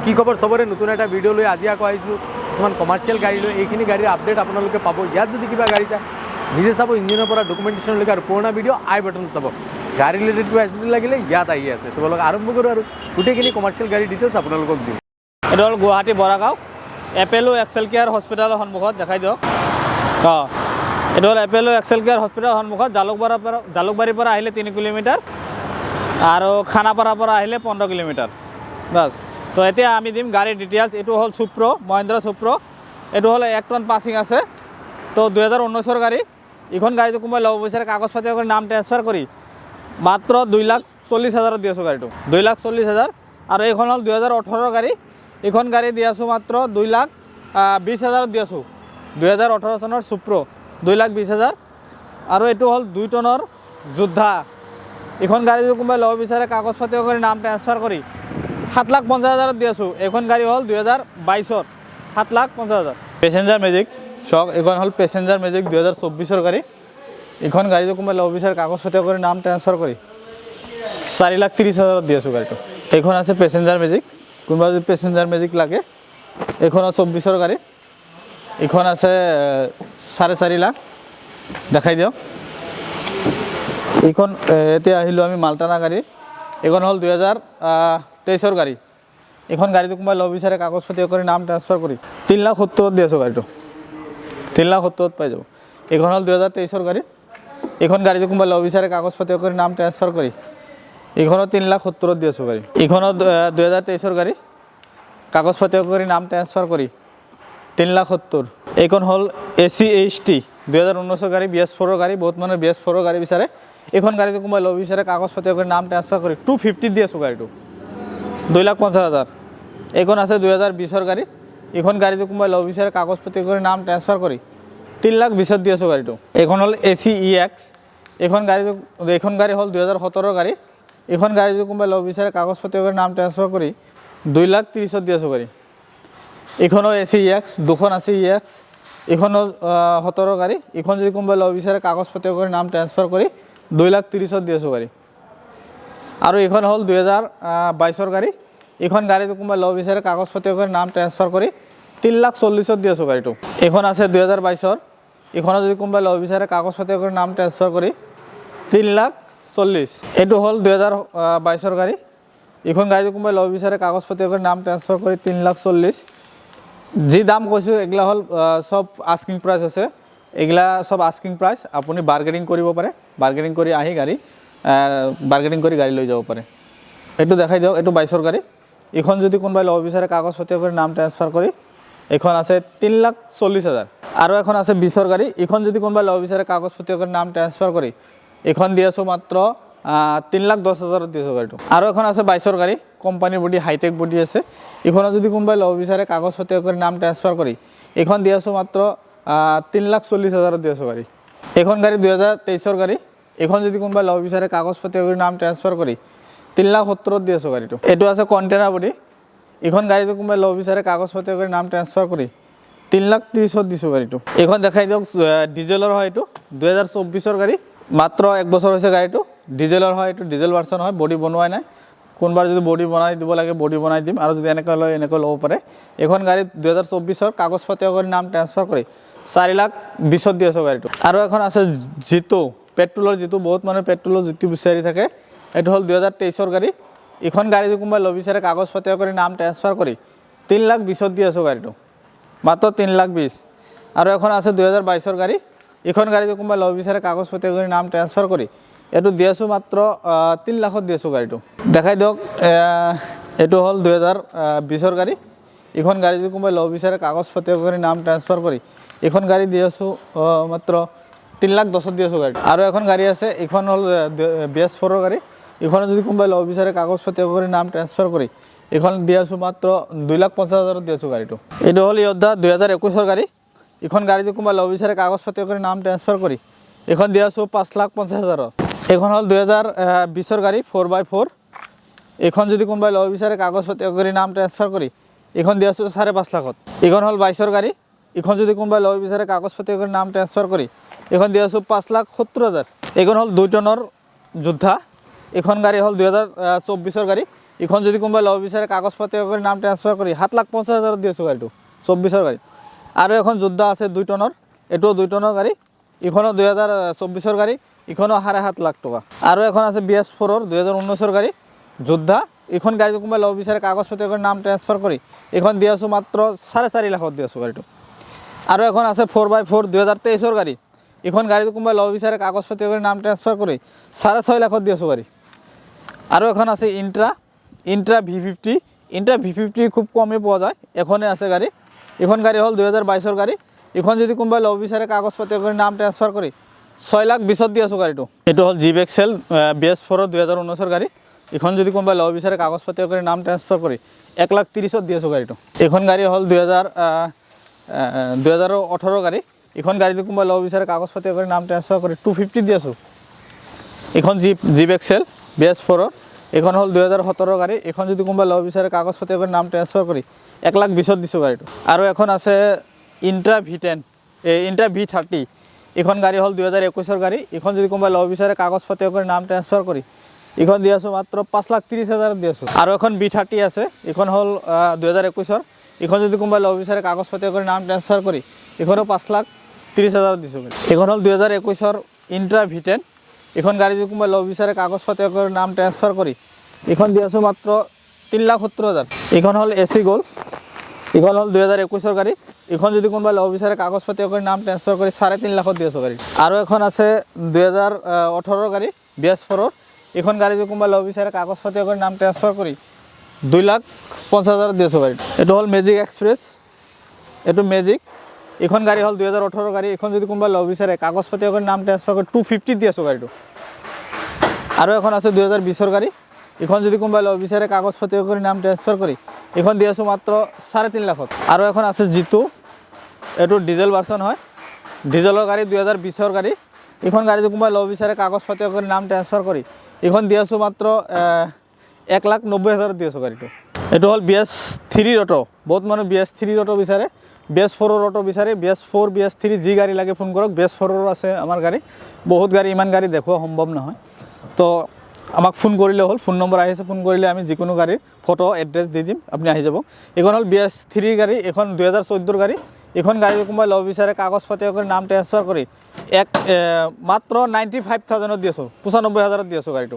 কি খবৰ সবৰে নতুন এটা ভিডিঅ' লৈ আজি আকৌ আহিছোঁ কিছুমান কমাৰ্চিয়েল গাড়ী লৈ এইখিনি গাড়ীৰ আপডেট আপোনালোকে পাব ইয়াত যদি কিবা গাড়ী চায় নিজে চাব ইঞ্জিনৰ পৰা ডকুমেণ্টেশ্যনলৈকে আৰু পুৰণা ভিডিঅ' আই বাটন চাব গাড়ী ৰিলেটেড কিবা এচিডি লাগিলে ইয়াত আহি আছে তোমালোকে আৰম্ভ কৰোঁ আৰু গোটেইখিনি কমাৰ্চিয়েল গাড়ী ডিটেইলছ আপোনালোকক দিম এটা হ'ল গুৱাহাটী বৰাগাঁও এপেলো এক্সেল কেয়াৰ হস্পিটেলৰ সন্মুখত দেখাই দিয়ক এইটো হ'ল এপেলো এক্সেল কেয়াৰ হস্পিটেলৰ সন্মুখত জালুকবাৰীৰ পৰা আহিলে 3 কিলোমিটাৰ আৰু খানাপাৰাৰ পৰা আহিলে 15 কিলোমিটাৰ বাছ তো এতিয়া আমি দিম গাড়ীৰ ডিটেইলছ এইটো হ'ল সুপ্ৰ মহিন্দ্ৰা সুপ্ৰ এইটো হ'ল 1 টন পাছিং আছে তো 2019 গাড়ী এইখন গাড়ীটো কোনোবাই ল'ব বিচাৰে কাগজ পাতি কৰি নাম ট্ৰান্সফাৰ কৰি মাত্ৰ 2,40,000 দি আছোঁ গাড়ীটো 2,40,000 আৰু এইখন হ'ল 2018 গাড়ী এইখন গাড়ী দি আছোঁ মাত্ৰ 2,20,000 দি আছোঁ 2018 চনৰ সুপ্ৰ 2,20,000 আৰু এইটো হ'ল 2 টনৰ যোদ্ধা এইখন গাড়ী যদি কোনোবাই ল'ব বিচাৰে কাগজ পাতি কৰি নাম ট্ৰান্সফাৰ কৰি 7,50,000 দি আছোঁ এইখন গাড়ী হ'ল 2022 7,50,000 পেচেঞ্জাৰ মেজিক চক এইখন হ'ল পেচেঞ্জাৰ মেজিক 2024 গাড়ী এইখন গাড়ী যদি কোনোবাই ল'ব বিচাৰে কাগজ পাতি কৰি নাম ট্ৰান্সফাৰ কৰি 4,30,000 দি আছোঁ গাড়ীটো এইখন আছে পেচেঞ্জাৰ মেজিক কোনোবা যদি পেচেঞ্জাৰ মেজিক লাগে এইখন 24 গাড়ী এইখন আছে 4.5 লাখ দেখাই দিয়ক এইখন এতিয়া আহিলোঁ আমি মালটানা গাড়ী এইখন হ'ল 2023 গাড়ী এইখন গাড়ীটো কোনোবাই ল'ব বিচাৰে কাগজ পাতি কৰি নাম ট্ৰান্সফাৰ কৰি 3,70,000 দি আছোঁ গাড়ীটো 3,70,000 পাই যাব এইখন হ'ল 2023 গাড়ী এইখন গাড়ীটো কোনোবাই ল'ব বিচাৰে কাগজ পাতি কৰি নাম ট্ৰান্সফাৰ কৰি এইখনত 3,70,000 দি আছোঁ গাড়ী এইখনত 2023 গাড়ী কাগজ পাতি কৰি নাম ট্ৰান্সফাৰ কৰি 3,70,000 এইখন হ'ল ACHT 2019 গাড়ী BS4 গাড়ী বহুত মানুহে BS4 গাড়ী বিচাৰে এইখন গাড়ীটো কোনোবাই ল'ব বিচাৰে কাগজ পাতি কৰি নাম ট্ৰান্সফাৰ কৰি 250 দি আছোঁ গাড়ীটো 2,50,000 এইখন আছে 2020 গাড়ী এইখন গাড়ীটো কোনোবাই ল'ব বিচাৰে কাগজ পাতি কৰি নাম ট্ৰান্সফাৰ কৰি 3,20,000 দি আছোঁ গাড়ীটো এইখন হ'ল ACEX এইখন গাড়ী হ'ল 2017 গাড়ী এইখন গাড়ীটো কোনোবাই ল'ব বিচাৰে কাগজ পাতি কৰি নাম ট্ৰান্সফাৰ কৰি 2,30,000 দি আছোঁ গাড়ী এইখনো ACEX দুখন আছে EX এইখনো 17 গাড়ী এইখন যদি কোনোবাই ল'ব বিচাৰে কাগজ পাতি কৰি নাম ট্ৰান্সফাৰ কৰি 2,30,000 দি আছোঁ গাড়ী আৰু এইখন হ'ল 2022 গাড়ী এইখন গাড়ীটো কোনোবাই ল'ব বিচাৰে কাগজ পাতি কৰি নাম ট্ৰান্সফাৰ কৰি 3,40,000 দি আছোঁ গাড়ীটো এইখন আছে 2022 এইখনো যদি কোনোবাই ল'ব বিচাৰে কাগজ পাতি কৰি নাম ট্ৰান্সফাৰ কৰি 3,40,000 এইটো হ'ল 2022 গাড়ী এইখন গাড়ীটো কোনোবাই ল'ব বিচাৰে কাগজ পাতি কৰি নাম ট্ৰান্সফাৰ কৰি 3,40,000 যি দাম কৈছোঁ এগুলা হ'ল সব আস্কিং প্ৰাইচ আছে এগুলা সব আস্কিং প্ৰাইচ আপুনি বাৰ্গেনিং কৰিব পাৰে বাৰ্গেনিং কৰি আহি গাড়ী বাৰ্গেনিং কৰি গাড়ী লৈ যাব পাৰে এইটো দেখাই দিয়ক এইটো 22 গাড়ী এইখন যদি কোনোবাই ল'ব বিচাৰে কাগজ পাতি কৰি নাম ট্ৰান্সফাৰ কৰি এইখন আছে 3,40,000 আৰু এখন আছে 20 গাড়ী এইখন যদি কোনোবাই ল'ব বিচাৰে কাগজ পাতি কৰি নাম ট্ৰান্সফাৰ কৰি এইখন দি আছোঁ মাত্ৰ 3,10,000 দি আছোঁ গাড়ীটো আৰু এখন আছে 22 গাড়ী কোম্পানীৰ বডি হাইটেক বডি আছে এইখনত যদি কোনোবাই ল'ব বিচাৰে কাগজ পাতি কৰি নাম ট্ৰান্সফাৰ কৰি এইখন দি আছোঁ মাত্ৰ 3,40,000 দি আছোঁ গাড়ী এইখন গাড়ী 2023 গাড়ী এইখন যদি কোনোবাই ল'ব বিচাৰে কাগজ পাতি কৰি নাম ট্ৰান্সফাৰ কৰি 3,70,000 দি আছোঁ গাড়ীটো এইটো আছে কণ্টেইনাৰ বডি এইখন গাড়ীটো কোনোবাই ল'ব বিচাৰে কাগজ পাতি কৰি নাম ট্ৰান্সফাৰ কৰি 3,30,000 দিছোঁ গাড়ীটো এইখন দেখাই দিয়ক ডিজেলৰ হয় এইটো 2024 গাড়ী মাত্ৰ 1 বছৰ হৈছে গাড়ীটো ডিজেলৰ হয় এইটো ডিজেল ভাৰ্চন হয় বডি বনোৱাই নাই কোনোবাৰ যদি বডি বনাই দিব লাগে বডি বনাই দিম আৰু যদি এনেকৈ লয় এনেকৈ ল'ব পাৰে এইখন গাড়ী 2024 কাগজ পাতি কৰি নাম ট্ৰান্সফাৰ কৰি 4,20,000 দি আছোঁ গাড়ীটো আৰু এখন আছে জিতো পেট্ৰলৰ জিতো বহুত মানুহে পেট্ৰলৰ জিতো বিচাৰি থাকে এইটো হ'ল 2023 গাড়ী এইখন গাড়ী যদি কোনোবাই ল'ব বিচাৰে কাগজ পাতি কৰি নাম ট্ৰান্সফাৰ কৰি 3,20,000 দি আছোঁ গাড়ীটো মাত্ৰ 3,20,000 আৰু এখন আছে 2022 গাড়ী এইখন গাড়ী যদি কোনোবাই ল'ব বিচাৰে কাগজ পাতি কৰি নাম ট্ৰান্সফাৰ কৰি এইটো দি আছোঁ মাত্ৰ 3,00,000 দি আছোঁ গাড়ীটো দেখাই দিয়ক এইটো হ'ল 2020 গাড়ী এইখন গাড়ী যদি কোনোবাই ল'ব বিচাৰে কাগজ পাতি কৰি নাম ট্ৰান্সফাৰ কৰি এইখন গাড়ী দি আছোঁ মাত্ৰ 3,10,000 দি আছোঁ গাড়ীটো আৰু এখন গাড়ী আছে এইখন হ'ল BS4 গাড়ী এইখন যদি কোনোবাই ল'ব বিচাৰে কাগজ পাতি কৰি নাম ট্ৰান্সফাৰ কৰি এইখন দি আছোঁ মাত্ৰ 2,50,000 দি আছোঁ গাড়ীটো এইটো হ'ল য়োদ্ধা 2021 গাড়ী এইখন গাড়ী যদি কোনোবাই ল'ব বিচাৰে কাগজ পাতি কৰি নাম ট্ৰান্সফাৰ কৰি এইখন দি আছোঁ 5,50,000 এইখন হ'ল 2020 গাড়ী 4x4 এইখন যদি কোনোবাই ল'ব বিচাৰে কাগজ পাতি কৰি নাম ট্ৰান্সফাৰ কৰি এইখন দি আছোঁ 5,50,000 এইখন হ'ল 22 গাড়ী এইখন যদি কোনোবাই ল'ব বিচাৰে কাগজ পাতি কৰি নাম ট্ৰান্সফাৰ কৰি এইখন দি আছোঁ 5,70,000 এইখন হ'ল 2 টনৰ যোদ্ধা এইখন গাড়ী হ'ল 2024 গাড়ী এখন যদি কোনোবাই ল'ব বিচাৰে কাগজ পাতি কৰি নাম ট্ৰান্সফাৰ কৰি 7,50,000 দি আছোঁ গাড়ীটো 24ৰ গাড়ী। আৰু এখন যোদ্ধা আছে 2 টনৰ, এইটোও 2 টনৰ গাড়ী, ইখনো 2024ৰ গাড়ী, ইখনো 7.5 লাখ টকা। আৰু এখন আছে BS4ৰ 2019ৰ গাড়ী যোদ্ধা, এইখন গাড়ী কোনোবাই ল'ব বিচাৰে কাগজ পাতি কৰি নাম ট্ৰান্সফাৰ কৰি এইখন দি আছোঁ মাত্ৰ 4.5 লাখত দি আছোঁ গাড়ীটো। আৰু এখন আছে 4x4 2023ৰ গাড়ী, এইখন গাড়ী কোনোবাই ল'ব বিচাৰে কাগজ পাতি কৰি নাম ট্ৰান্সফাৰ কৰি 6.5 লাখত দি আছোঁ গাড়ী। আৰু এখন আছে ইন্ট্ৰা V50, ইন্ট্ৰা V50 খুব কমেই পোৱা যায়, এখনে আছে গাড়ী। এইখন গাড়ী হ'ল 2022ৰ গাড়ী, এইখন যদি কোনোবাই ল'ব বিচাৰে কাগজ পাতি কৰি নাম ট্ৰান্সফাৰ কৰি 6,20,000 দি আছোঁ গাড়ীটো। এইটো হ'ল জিপ এক্সেল BS4ৰ 2019ৰ গাড়ী, এইখন যদি কোনোবাই ল'ব বিচাৰে কাগজ পাতি কৰি নাম ট্ৰান্সফাৰ কৰি 1,30,000 দি আছোঁ গাড়ীটো। এইখন গাড়ী হ'ল 2018ৰ গাড়ী, এইখন গাড়ী যদি কোনোবাই ল'ব বিচাৰে কাগজ পাতি কৰি নাম ট্ৰান্সফাৰ কৰি 250 দি আছোঁ। এইখন জিপ এক্সেল BS4ৰ, এইখন হ'ল 2017ৰ গাড়ী, এইখন যদি কোনোবাই ল'ব বিচাৰে কাগজ পাতি কৰি নাম ট্ৰান্সফাৰ কৰি 1,20,000 দিছোঁ গাড়ীটো। আৰু এখন আছে ইন্ট্ৰা V30, এইখন গাড়ী হ'ল 2021ৰ গাড়ী, এইখন যদি কোনোবাই ল'ব বিচাৰে কাগজ পাতি কৰি নাম ট্ৰান্সফাৰ কৰি এইখন দি আছোঁ মাত্ৰ 5,30,000 দি আছোঁ। আৰু এখন B30 আছে, এইখন হ'ল 2021ৰ, এইখন যদি কোনোবাই ল'ব বিচাৰে কাগজ পাতি কৰি নাম ট্ৰান্সফাৰ কৰি এইখনো 5,30,000 দিছোঁ। এইখন হ'ল 2021ৰ ইন্ট্ৰা V10, এইখন গাড়ী যদি কোনোবাই ল'ব বিচাৰে কাগজ পাতি কৰি নাম ট্ৰান্সফাৰ কৰি এইখন দি আছোঁ মাত্ৰ 3,70,000। এইখন হ'ল AC Gold, এইখন হ'ল 2021ৰ গাড়ী, এইখন যদি কোনোবাই ল'ব বিচাৰে কাগজ পাতি কৰি নাম ট্ৰান্সফাৰ কৰি 3.5 লাখত দি আছোঁ গাড়ী। আৰু এখন আছে 2018ৰ গাড়ী BS4ৰ, এইখন গাড়ী যদি কোনোবাই ল'ব বিচাৰে কাগজ পাতি কৰি নাম ট্ৰান্সফাৰ কৰি 2,50,000 দি আছোঁ গাড়ীটো। এইটো হ'ল মেজিক এক্সপ্ৰেছ, এইটো মেজিক, এইখন গাড়ী হ'ল 2018ৰ গাড়ী, এইখন যদি কোনোবাই ল'ব বিচাৰে কাগজ পাতি কৰি নাম ট্ৰান্সফাৰ কৰি 250 দি আছোঁ গাড়ীটো। আৰু এখন আছে 2020ৰ গাড়ী, এইখন যদি কোনোবাই ল'ব বিচাৰে কাগজ পাতি কৰি নাম ট্ৰান্সফাৰ কৰি এইখন দি আছোঁ মাত্ৰ 3.5 লাখত। আৰু এখন আছে G2, এইটো ডিজেল ভাৰ্চন হয়, ডিজেলৰ গাড়ী 2020ৰ গাড়ী, এইখন গাড়ী যদি কোনোবাই ল'ব বিচাৰে কাগজ পাতি কৰি নাম ট্ৰান্সফাৰ কৰি এইখন দি আছোঁ মাত্ৰ 1,90,000 দি আছোঁ গাড়ীটো। এইটো হ'ল BS3 অটো, বহুত মানুহ BS3 অটো বিচাৰে, BS4ৰ অটো বিচাৰে, BS4 BS3 যি গাড়ী লাগে ফোন কৰক, BS4ৰ আছে আমাৰ গাড়ী, বহুত গাড়ী, ইমান গাড়ী দেখুওৱা সম্ভৱ নহয়, তো আমাক ফোন কৰিলে হ'ল, ফোন নম্বৰ আহিছে, ফোন কৰিলে আমি যিকোনো গাড়ীৰ ফটো এড্ৰেছ দি দিম, আপুনি আহি যাব। এইখন হ'ল BS3 গাড়ী, এইখন 2014ৰ গাড়ী, এইখন গাড়ী কোনোবাই ল'ব বিচাৰে কাগজ পাতি কৰি নাম ট্ৰান্সফাৰ কৰি মাত্ৰ 95,000 দি আছোঁ, 95,000 দি আছোঁ গাড়ীটো।